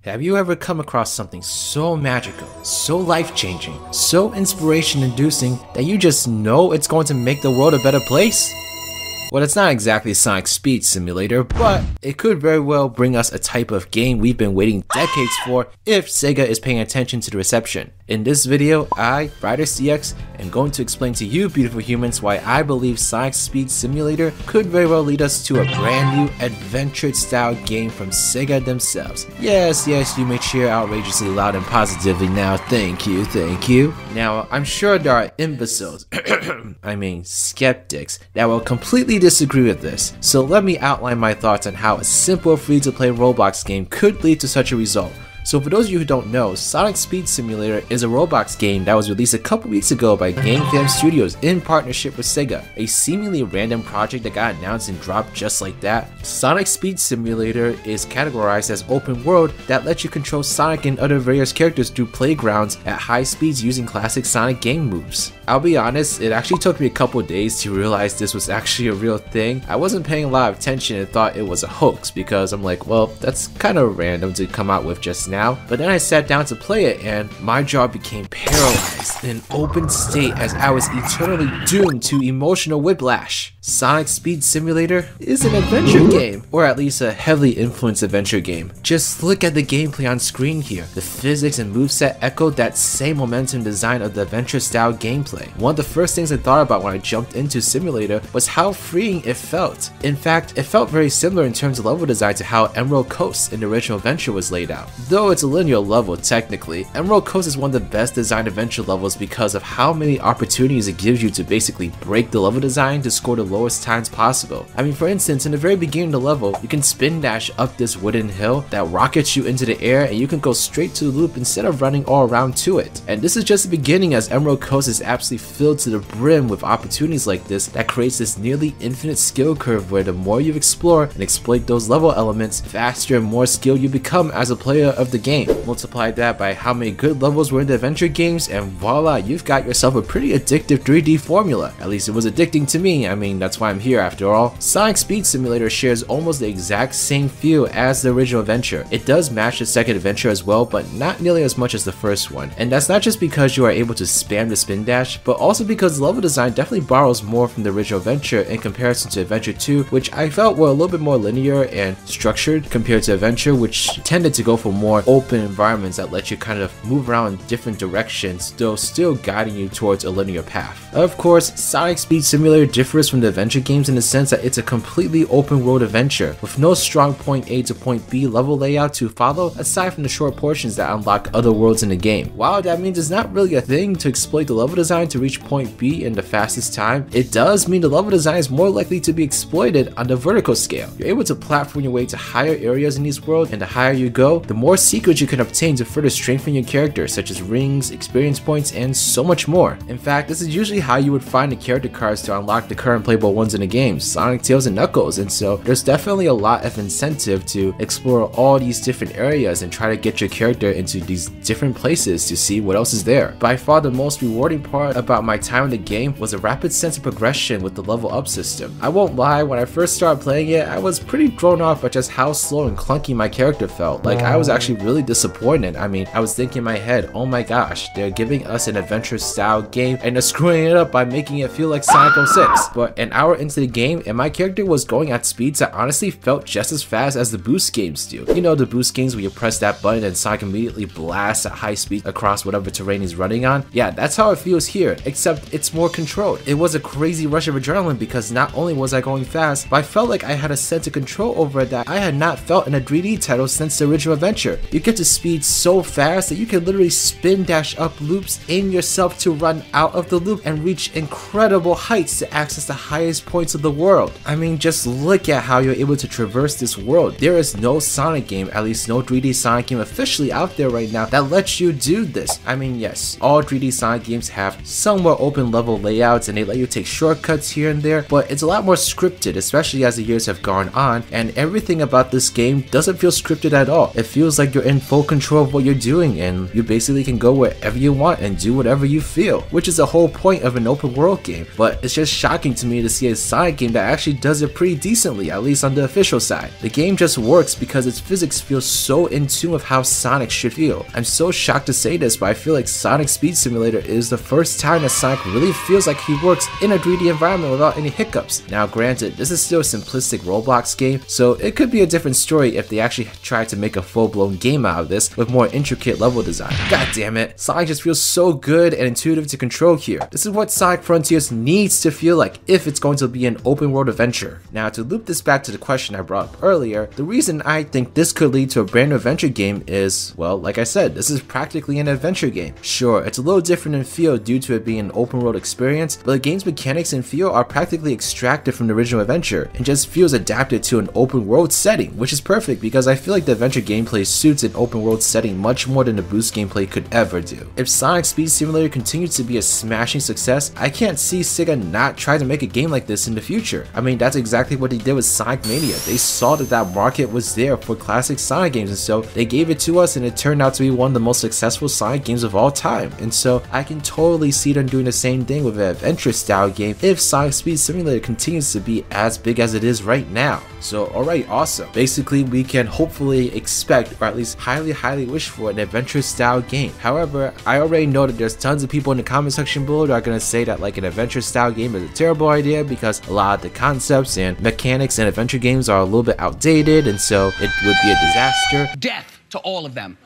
Have you ever come across something so magical, so life-changing, so inspiration-inducing that you just know it's going to make the world a better place? Well, it's not exactly Sonic Speed Simulator, but it could very well bring us a type of game we've been waiting decades for if Sega is paying attention to the reception. In this video, I, RiderCX, am going to explain to you beautiful humans why I believe Sonic Speed Simulator could very well lead us to a brand new adventure-style game from Sega themselves. Yes, you may cheer outrageously loud and positively now, thank you. Now, I'm sure there are imbeciles, I mean skeptics, that will completely disagree with this, so let me outline my thoughts on how a simple free-to-play Roblox game could lead to such a result. So for those of you who don't know, Sonic Speed Simulator is a Roblox game that was released a couple weeks ago by GameFam Studios in partnership with Sega, a seemingly random project that got announced and dropped just like that. Sonic Speed Simulator is categorized as open world that lets you control Sonic and other various characters through playgrounds at high speeds using classic Sonic game moves. I'll be honest, it actually took me a couple days to realize this was actually a real thing. I wasn't paying a lot of attention and thought it was a hoax because I'm like, well, that's kind of random to come out with just now. But then I sat down to play it and my jaw became paralyzed in an open state as I was eternally doomed to emotional whiplash. Sonic Speed Simulator is an adventure game, or at least a heavily influenced adventure game. Just look at the gameplay on screen here. The physics and moveset echoed that same momentum design of the adventure style gameplay. One of the first things I thought about when I jumped into Simulator was how freeing it felt. In fact, it felt very similar in terms of level design to how Emerald Coast in the original adventure was laid out. Though it's a linear level technically, Emerald Coast is one of the best designed adventure levels because of how many opportunities it gives you to basically break the level design to score the lowest times possible. I mean, for instance, in the very beginning of the level, you can spin dash up this wooden hill that rockets you into the air and you can go straight to the loop instead of running all around to it. And this is just the beginning, as Emerald Coast is absolutely filled to the brim with opportunities like this that creates this nearly infinite skill curve where the more you explore and exploit those level elements, faster and more skilled you become as a player of the game. Multiply that by how many good levels were in the adventure games and voila, you've got yourself a pretty addictive 3D formula. At least it was addicting to me. I mean, that's why I'm here after all. Sonic Speed Simulator shares almost the exact same feel as the original adventure. It does match the second adventure as well, but not nearly as much as the first one. And that's not just because you are able to spam the spin dash, but also because the level design definitely borrows more from the original adventure in comparison to Adventure 2, which I felt were a little bit more linear and structured compared to Adventure, which tended to go for more open environments that let you kind of move around in different directions, though still guiding you towards a linear path. Of course, Sonic Speed Simulator differs from the adventure games in the sense that it's a completely open world adventure, with no strong point A to point B level layout to follow aside from the short portions that unlock other worlds in the game. While that means it's not really a thing to exploit the level design to reach point B in the fastest time, it does mean the level design is more likely to be exploited on the vertical scale. You're able to platform your way to higher areas in these worlds, and the higher you go, the more secrets you can obtain to further strengthen your character, such as rings, experience points, and so much more. In fact, this is usually how you would find the character cards to unlock the current playable ones in the game, Sonic, Tails, and Knuckles, and so there's definitely a lot of incentive to explore all these different areas and try to get your character into these different places to see what else is there. By far the most rewarding part about my time in the game was a rapid sense of progression with the level up system. I won't lie, when I first started playing it, I was pretty thrown off by just how slow and clunky my character felt. Like, I was actually really disappointed. I mean, I was thinking in my head, oh my gosh, they're giving us an adventure style game and they're screwing it up by making it feel like Sonic 06. But an hour into the game and my character was going at speeds that honestly felt just as fast as the boost games do. You know, the boost games where you press that button and Sonic immediately blasts at high speed across whatever terrain he's running on? Yeah, that's how it feels here, except it's more controlled. It was a crazy rush of adrenaline because not only was I going fast, but I felt like I had a sense of control over it that I had not felt in a 3D title since the original adventure. You get to speed so fast that you can literally spin dash up loops, aim yourself to run out of the loop, and reach incredible heights to access the highest points of the world. I mean, just look at how you're able to traverse this world. There is no Sonic game, at least no 3D Sonic game officially out there right now that lets you do this. I mean, yes, all 3D Sonic games have somewhat open level layouts and they let you take shortcuts here and there, but it's a lot more scripted, especially as the years have gone on, and everything about this game doesn't feel scripted at all. It feels like like you're in full control of what you're doing, and you basically can go wherever you want and do whatever you feel, which is the whole point of an open world game. But it's just shocking to me to see a Sonic game that actually does it pretty decently, at least on the official side. The game just works because its physics feel so in tune with how Sonic should feel. I'm so shocked to say this, but I feel like Sonic Speed Simulator is the first time that Sonic really feels like he works in a 3D environment without any hiccups. Now granted, this is still a simplistic Roblox game, so it could be a different story if they actually tried to make a full-blown game out of this with more intricate level design. God damn it, Sonic just feels so good and intuitive to control here. This is what Sonic Frontiers needs to feel like if it's going to be an open world adventure. Now to loop this back to the question I brought up earlier, the reason I think this could lead to a brand new adventure game is, well, like I said, this is practically an adventure game. Sure, it's a little different in feel due to it being an open world experience, but the game's mechanics and feel are practically extracted from the original adventure and just feels adapted to an open world setting, which is perfect because I feel like the adventure gameplay suits an open world setting much more than the boost gameplay could ever do. If Sonic Speed Simulator continues to be a smashing success, I can't see Sega not try to make a game like this in the future. I mean, that's exactly what they did with Sonic Mania. They saw that that market was there for classic Sonic games, and so they gave it to us, and it turned out to be one of the most successful Sonic games of all time. And so I can totally see them doing the same thing with an adventure style game if Sonic Speed Simulator continues to be as big as it is right now. So alright, awesome. Basically, we can hopefully expect, or at least highly wish for, an adventure style game. However, I already know that there's tons of people in the comment section below that are going to say that like an adventure style game is a terrible idea because a lot of the concepts and mechanics in adventure games are a little bit outdated, and so it would be a disaster. Death to all of them.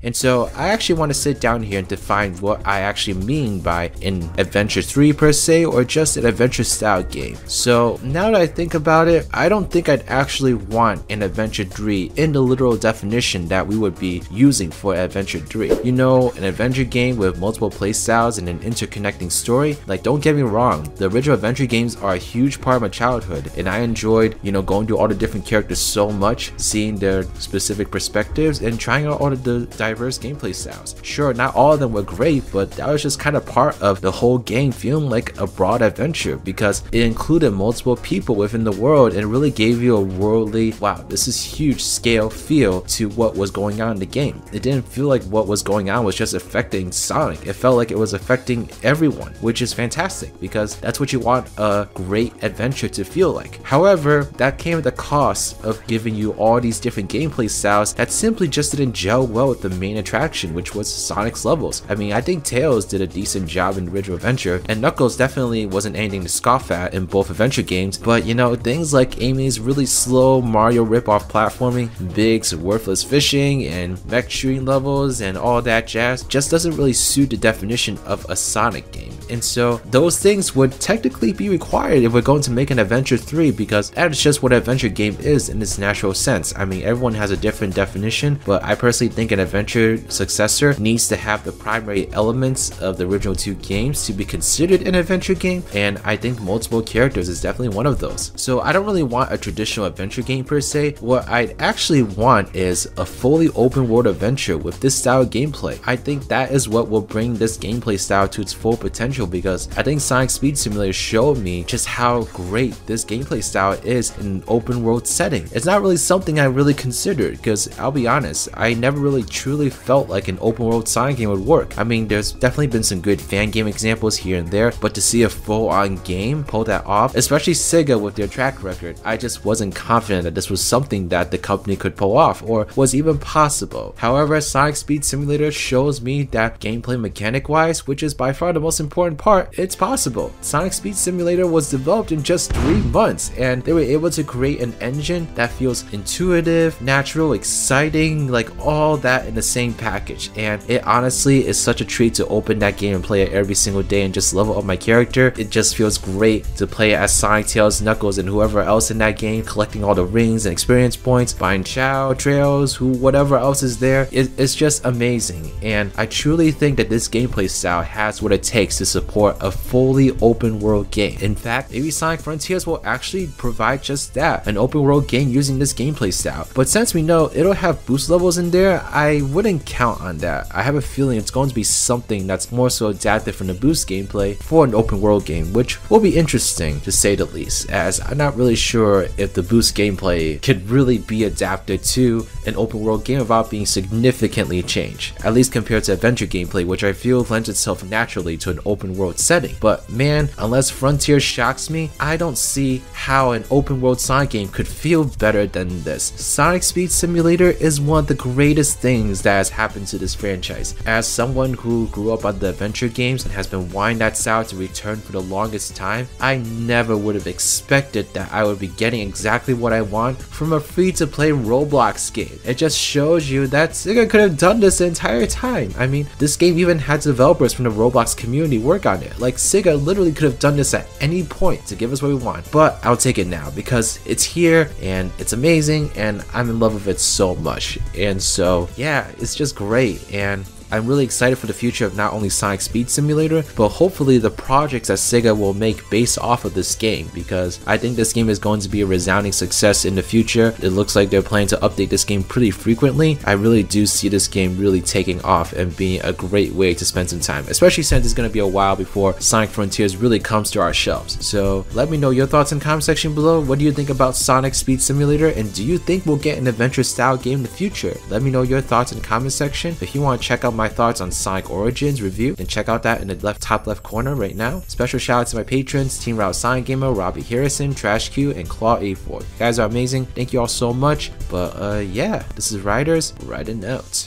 And so I actually want to sit down here and define what I actually mean by an Adventure 3 per se, or just an adventure style game. So now that I think about it, I don't think I'd actually want an Adventure 3 in the literal definition that we would be using for Adventure 3. You know, an adventure game with multiple playstyles and an interconnecting story. Like, don't get me wrong, the original adventure games are a huge part of my childhood, and I enjoyed, you know, going through all the different characters so much, seeing their specific perspectives and trying out all of the diverse gameplay styles. Sure, not all of them were great, but that was just kind of part of the whole game feeling like a broad adventure because it included multiple people within the world and really gave you a worldly, wow, this is huge scale feel to what was going on in the game. It didn't feel like what was going on was just affecting Sonic. It felt like it was affecting everyone, which is fantastic because that's what you want a great adventure to feel like. However, that came at the cost of giving you all these different gameplay styles that simply just didn't gel well with the main attraction, which was Sonic's levels. I mean, I think Tails did a decent job in the original adventure, and Knuckles definitely wasn't anything to scoff at in both adventure games, but you know, things like Amy's really slow Mario rip-off platforming, Big's worthless fishing, and mech shooting levels, and all that jazz just doesn't really suit the definition of a Sonic game. And so those things would technically be required if we're going to make an Adventure 3, because that is just what an adventure game is in its natural sense. I mean, everyone has a different definition, but I personally think an adventure successor needs to have the primary elements of the original two games to be considered an adventure game, and I think multiple characters is definitely one of those. So I don't really want a traditional adventure game per se. What I'd actually want is a fully open world adventure with this style of gameplay. I think that is what will bring this gameplay style to its full potential, because I think Sonic Speed Simulator showed me just how great this gameplay style is in an open world setting. It's not really something I really considered, because I'll be honest, I never really truly felt like an open world Sonic game would work. I mean, there's definitely been some good fan game examples here and there, but to see a full-on game pull that off, especially Sega with their track record, I just wasn't confident that this was something that the company could pull off or was even possible. However, Sonic Speed Simulator shows me that gameplay mechanic wise, which is by far the most important part, it's possible. Sonic Speed Simulator was developed in just 3 months, and they were able to create an engine that feels intuitive, natural, exciting, like all that in the same package. And it honestly is such a treat to open that game and play it every single day and just level up my character. It just feels great to play it as Sonic, Tails, Knuckles, and whoever else in that game, collecting all the rings and experience points, buying Chao, Trails, whatever else is there. It's just amazing, and I truly think that this gameplay style has what it takes to support a fully open world game. In fact, maybe Sonic Frontiers will actually provide just that, an open world game using this gameplay style. But since we know it'll have boost levels in there, I wouldn't count on that. I have a feeling it's going to be something that's more so adapted from the Boost gameplay for an open world game, which will be interesting to say the least, as I'm not really sure if the Boost gameplay could really be adapted to an open world game without being significantly changed, at least compared to adventure gameplay, which I feel lends itself naturally to an open world setting. But man, unless Frontier shocks me, I don't see how an open world Sonic game could feel better than this. Sonic Speed Simulator is one of the greatest things that has happened to this franchise. As someone who grew up on the adventure games and has been wanting that style to return for the longest time, I never would have expected that I would be getting exactly what I want from a free-to-play Roblox game. It just shows you that Sega could have done this the entire time. I mean, this game even had developers from the Roblox community work on it. Like, Sega literally could have done this at any point to give us what we want, but I'll take it now because it's here and it's amazing and I'm in love with it so much. And so yeah, it's just great, and I'm really excited for the future of not only Sonic Speed Simulator, but hopefully the projects that Sega will make based off of this game, because I think this game is going to be a resounding success in the future. It looks like they're planning to update this game pretty frequently. I really do see this game really taking off and being a great way to spend some time, especially since it's going to be a while before Sonic Frontiers really comes to our shelves. So let me know your thoughts in the comment section below. What do you think about Sonic Speed Simulator, and do you think we'll get an adventure style game in the future? Let me know your thoughts in the comment section. If you want to check out my thoughts on Sonic Origins review, then check out that in the top left corner right now. Special shout out to my patrons, Team Route Sonic Gamer, Robbie Harrison, Trash Q, and Claw84. You guys are amazing. Thank you all so much. But yeah, this is Riders, riding out.